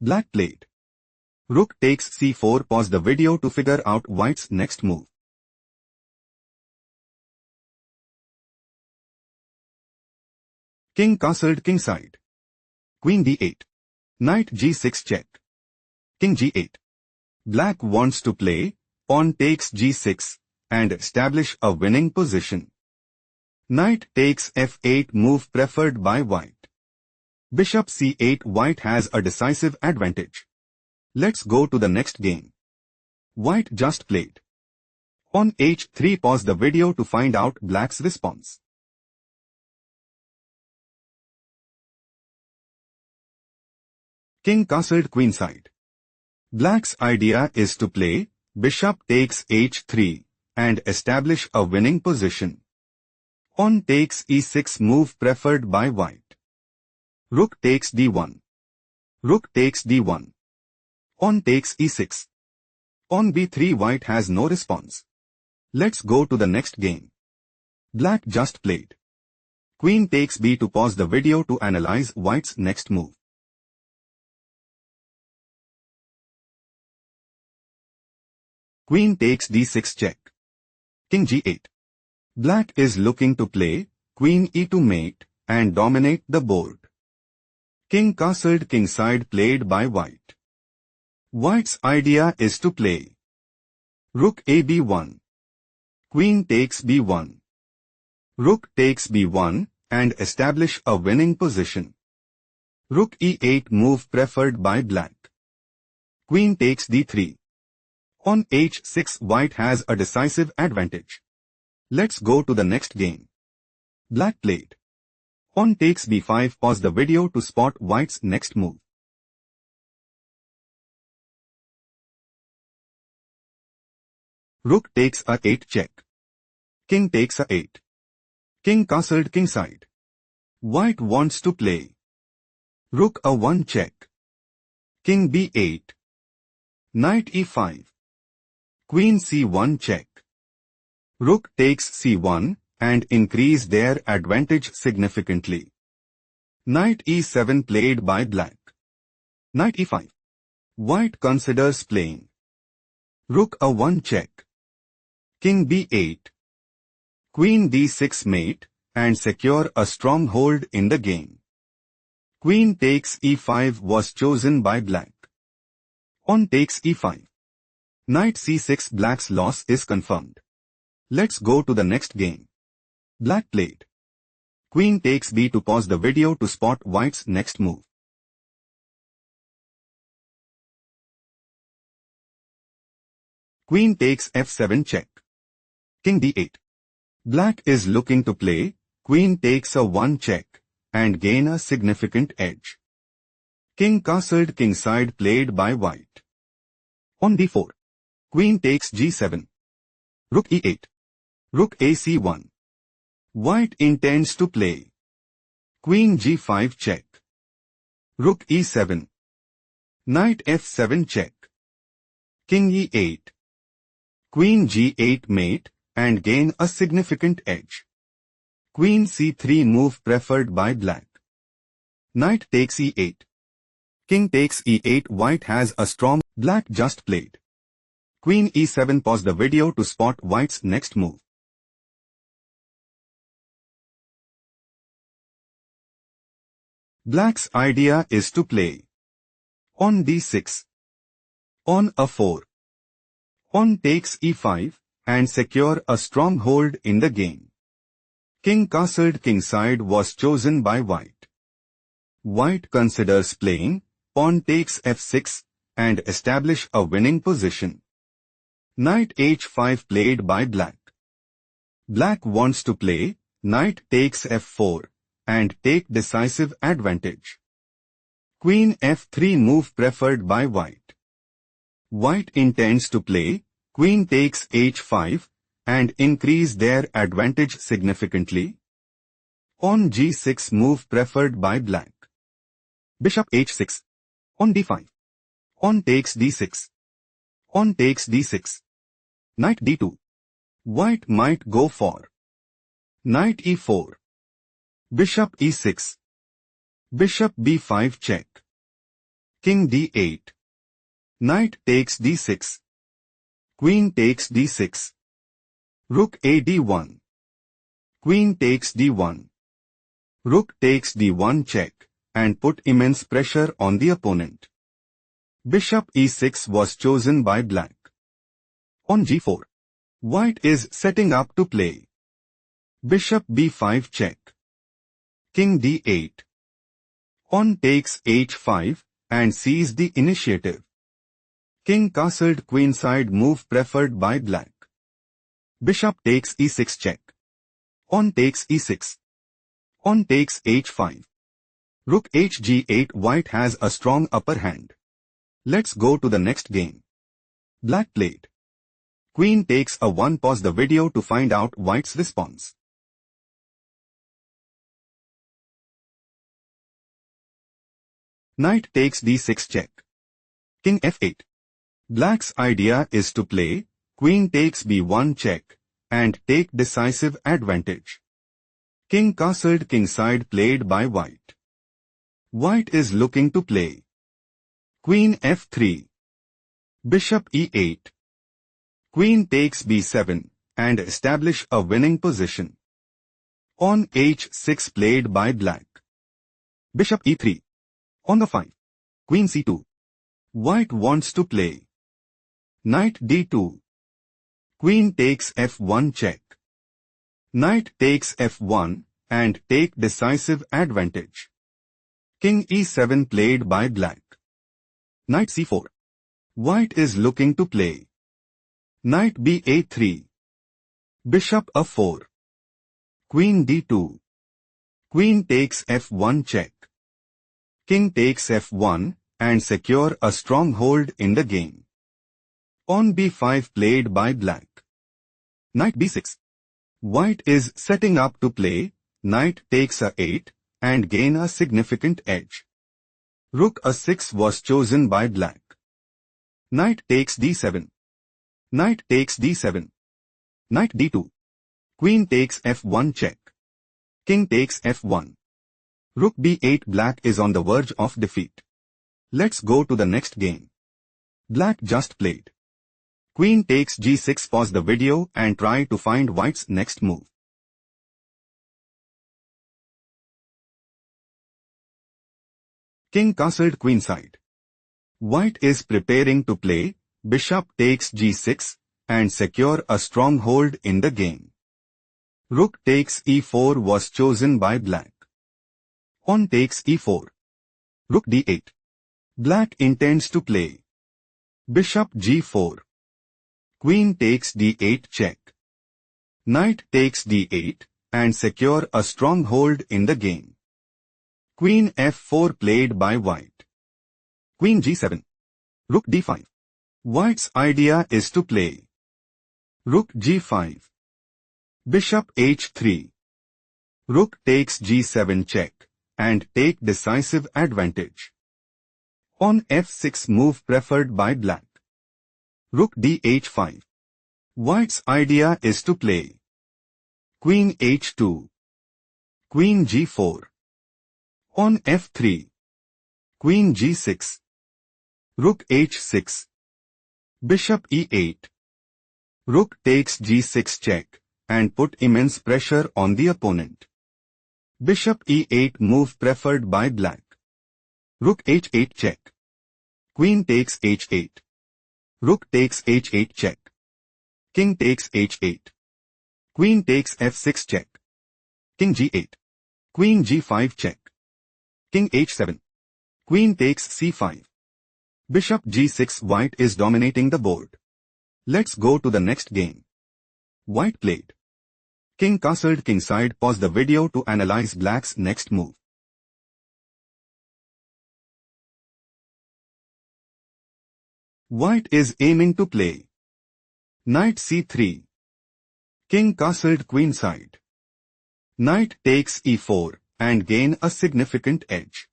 Black played. Rook takes c4. Pause the video to figure out white's next move. King castled kingside. Queen d8. Knight g6 check. King g8. Black wants to play pawn takes g6 and establish a winning position. Knight takes f8 move preferred by white. Bishop c8. White has a decisive advantage. Let's go to the next game. White just played. Pawn h3. Pause the video to find out black's response. King castled queenside. Black's idea is to play bishop takes h3 and establish a winning position. Pawn takes e6 move preferred by white. Rook takes d1. Rook takes d1. Pawn takes e6. Pawn b3. White has no response. Let's go to the next game. Black just played. Queen takes b2. Pause the video to analyze white's next move. Queen takes d6 check. King g8. Black is looking to play queen e2 mate and dominate the board. King castled kingside played by white. White's idea is to play rook a b1. Queen takes b1. Rook takes b1 and establish a winning position. Rook e8 move preferred by black. Queen takes d3. On h6. White has a decisive advantage. Let's go to the next game. Black played. Pawn takes b5. Pause the video to spot white's next move. Rook takes a8 check. King takes a8. King castled kingside. White wants to play rook a1 check. King b8. Knight e5. Queen c1 check. Rook takes c1 and increase their advantage significantly. Knight e7 played by black. Knight e5. White considers playing rook a1 check. King b8. Queen d6 mate and secure a stronghold in the game. Queen takes e5 was chosen by black. Pawn takes e5. Knight c6. Black's loss is confirmed. Let's go to the next game. Black played. Queen takes b2. Pause the video to spot white's next move. Queen takes f7 check. King d8. Black is looking to play queen takes a 1 check and gain a significant edge. King castled kingside played by white. On d4. Queen takes g7. Rook e8. Rook a c1. White intends to play queen g5 check. Rook e7. Knight f7 check. King e8. Queen g8 mate and gain a significant edge. Queen c3 move preferred by black. Knight takes e8. King takes e8. White has a strong. Black just played queen e7. Pause the video to spot white's next move. Black's idea is to play pawn d6. Pawn a4. Pawn takes e5 and secure a stronghold in the game. King castled kingside was chosen by white. White considers playing pawn takes f6 and establish a winning position. Knight h5 played by black. Black wants to play knight takes f4 and take decisive advantage. Queen f3 move preferred by white. White intends to play queen takes h5 and increase their advantage significantly. Pawn g6 move preferred by black. Bishop h6. Pawn d5. Pawn takes d6. Pawn takes d6. Knight d2. White might go for knight e4. Bishop e6. Bishop b5 check. King d8. Knight takes d6. Queen takes d6. Rook a d1. Queen takes d1. Rook takes d1 check, and put immense pressure on the opponent. Bishop e6 was chosen by black. On g4. White is setting up to play. Bishop b5 check. King d8. Pawn takes h5, and seized the initiative. King castled queenside move preferred by black. Bishop takes e6 check. Pawn takes e6. Pawn takes h5. Rook hg8. White has a strong upper hand. Let's go to the next game. Black played. Queen takes a1. Pause the video to find out White's response. Knight takes d6 check. King f8. Black's idea is to play Queen takes b1 check and take decisive advantage. King castled kingside played by White. White is looking to play Queen f3. Bishop e8. Queen takes b7 and establish a winning position. Pawn h6 played by black. Bishop e3. On the 5. Queen c2. White wants to play Knight d2. Queen takes f1 check. Knight takes f1 and take decisive advantage. King e7 played by black. Knight c4. White is looking to play Knight ba3. Bishop a4. Queen d2. Queen takes f1 check. King takes f1 and secure a stronghold in the game. Pawn b5 played by black. Knight b6. White is setting up to play Knight takes a8 and gain a significant edge. Rook a6 was chosen by black. Knight takes d7. Knight takes d7. Knight d2. Queen takes f1 check. King takes f1. Rook b8. Black is on the verge of defeat. Let's go to the next game. Black just played Queen takes g6. Pause the video and try to find White's next move. King castled queenside. White is preparing to play Bishop takes g6 and secure a stronghold in the game. Rook takes e4 was chosen by black. Pawn takes e4. Rook d8. Black intends to play Bishop g4. Queen takes d8 check. Knight takes d8 and secure a stronghold in the game. Queen f4 played by White. Queen g7. Rook d5. White's idea is to play Rook g5. Bishop h3. Rook takes g7 check and take decisive advantage. Pawn f6 move preferred by black. Rook d5. White's idea is to play Queen h2. Queen g4. Pawn f3. Queen g6. Rook h6. Bishop e8. Rook takes g6 check and put immense pressure on the opponent. Bishop e8 move preferred by black. Rook h8 check. Queen takes h8. Rook takes h8 check. King takes h8. Queen takes f6 check. King g8. Queen g5 check. King h7. Queen takes c5. Bishop g6. White is dominating the board. Let's go to the next game. White played King castled kingside. Pause the video to analyze black's next move. White is aiming to play Knight c3. King castled queenside. Knight takes e4 and gain a significant edge.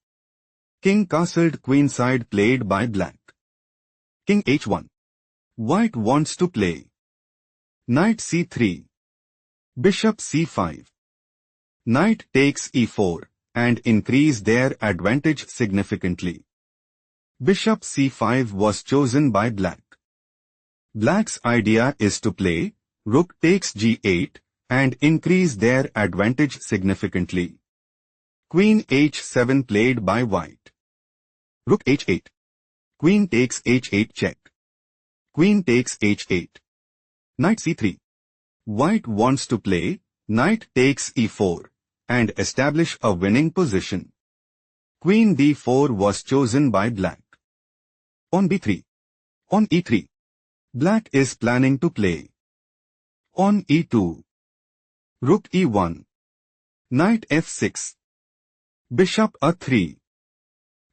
King castled queenside played by black. King h1. White wants to play Knight c3. Bishop c5. Knight takes e4 and increase their advantage significantly. Bishop c5 was chosen by black. Black's idea is to play rook takes g8 and increase their advantage significantly. Queen h7 played by white. Rook h8. Queen takes h8 check. Queen takes h8. Knight c3. White wants to play knight takes e4 and establish a winning position. Queen d4 was chosen by black. On b3. On e3. Black is planning to play. On e2. Rook e1. Knight f6. Bishop a3.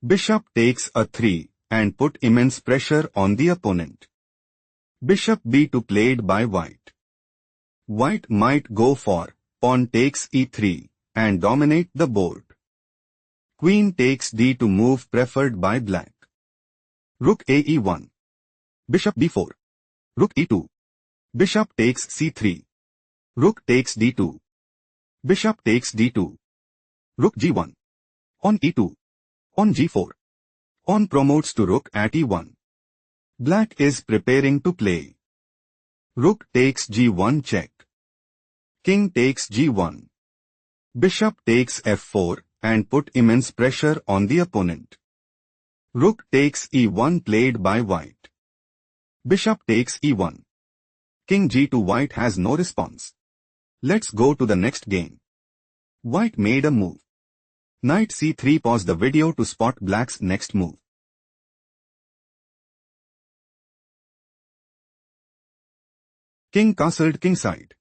Bishop takes a3 and put immense pressure on the opponent. Bishop b2 played by white. White might go for pawn takes e3 and dominate the board. Queen takes d2 move preferred by black. Rook a e1. Bishop b4. Rook e2. Bishop takes c3. Rook takes d2. Bishop takes d2. Rook g1. On e2. On g4. Pawn promotes to rook at e1. Black is preparing to play. Rook takes g1 check. King takes g1. Bishop takes f4 and put immense pressure on the opponent. Rook takes e1 played by white. Bishop takes e1. King g2. White has no response. Let's go to the next game. White made a move. Knight c3. Pause the video to spot black's next move. King castled kingside.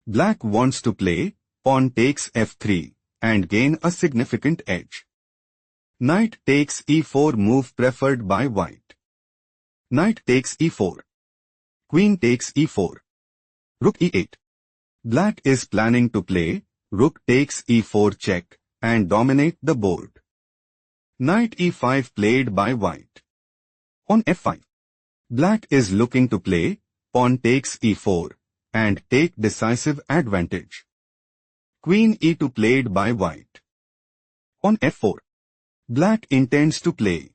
Black wants to play pawn takes f3 and gain a significant edge. Knight takes e4 move preferred by white. Knight takes e4. Queen takes e4. Rook e8. Black is planning to play rook takes e4 check and dominate the board. Knight e5 played by white. On f5. Black is looking to play pawn takes e4 and take decisive advantage. Queen e2 played by white. On f4. Black intends to play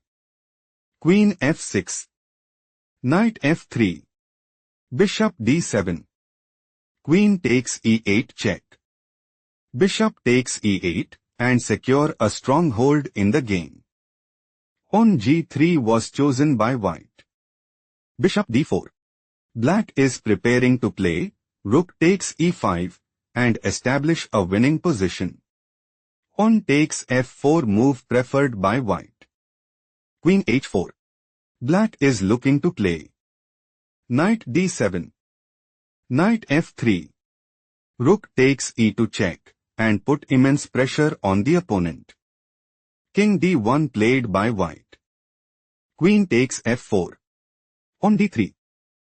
Queen f6. Knight f3. Bishop d7. Queen takes e8 check. Bishop takes e8 and secure a strong hold in the game. On g3 was chosen by white. Bishop d4. Black is preparing to play rook takes e5 and establish a winning position. Pawn takes f4 move preferred by white. Queen h4. Black is looking to play knight d7. Knight f3. Rook takes e2 check and put immense pressure on the opponent. King d1 played by white. Queen takes f4. On d3.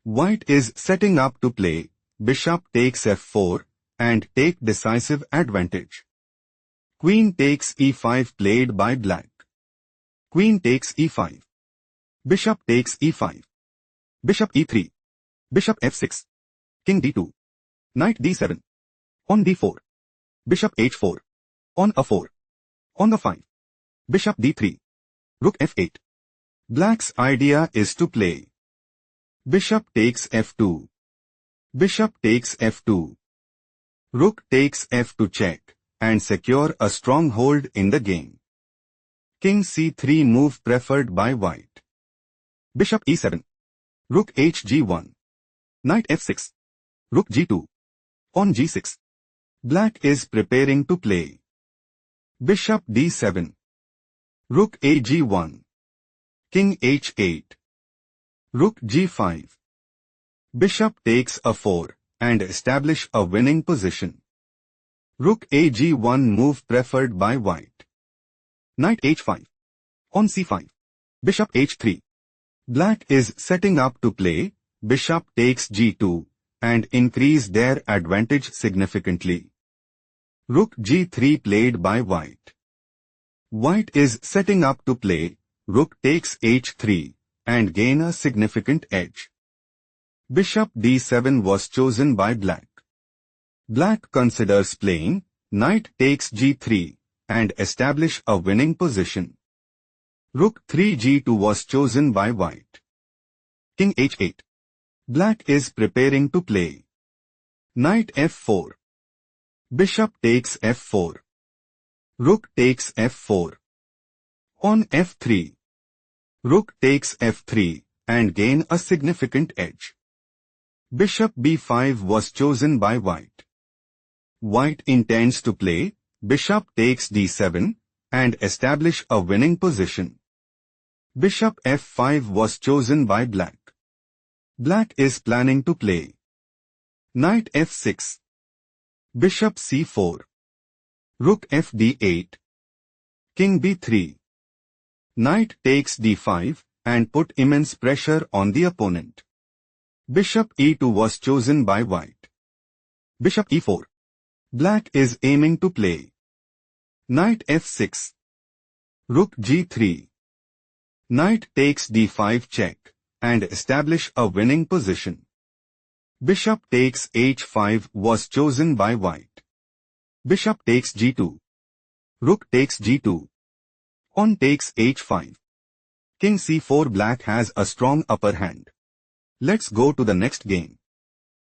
White is setting up to play bishop takes f4 and take decisive advantage. Queen takes e5 played by black. Queen takes e5. Bishop takes e5. Bishop e3. Bishop f6. King d2. Knight d7. On d4. Bishop h4. On a4. On a5. Bishop d3. Rook f8. Black's idea is to play bishop takes f2. Bishop takes f2. Rook takes f2 check and secure a strong hold in the game. King c3 move preferred by white. Bishop e7. Rook hg1. Knight f6. Rook g2. On g6. Black is preparing to play bishop d7. Rook ag1. King h8. Rook g5. Bishop takes a4 and establish a winning position. Rook ag1 move preferred by white. Knight h5. On c5. Bishop h3. Black is setting up to play bishop takes g2 and increase their advantage significantly. Rook g3 played by white. White is setting up to play rook takes h3 and gain a significant edge. Bishop d7 was chosen by black. Black considers playing knight takes g3 and establish a winning position. Rook 3g2 was chosen by white. King h8. Black is preparing to play. Knight f4. Bishop takes f4. Rook takes f4. On f3. Rook takes f3 and gain a significant edge. Bishop b5 was chosen by white. White intends to play bishop takes d7 and establish a winning position. Bishop f5 was chosen by black. Black is planning to play knight f6. Bishop c4. Rook fd8. King b3. Knight takes d5 and put immense pressure on the opponent. Bishop e2 was chosen by white. Bishop e4. Black is aiming to play knight f6. Rook g3. Knight takes d5 check and establish a winning position. Bishop takes h5 was chosen by white. Bishop takes g2. Rook takes g2. Pawn takes h5. King c4. Black has a strong upper hand. Let's go to the next game.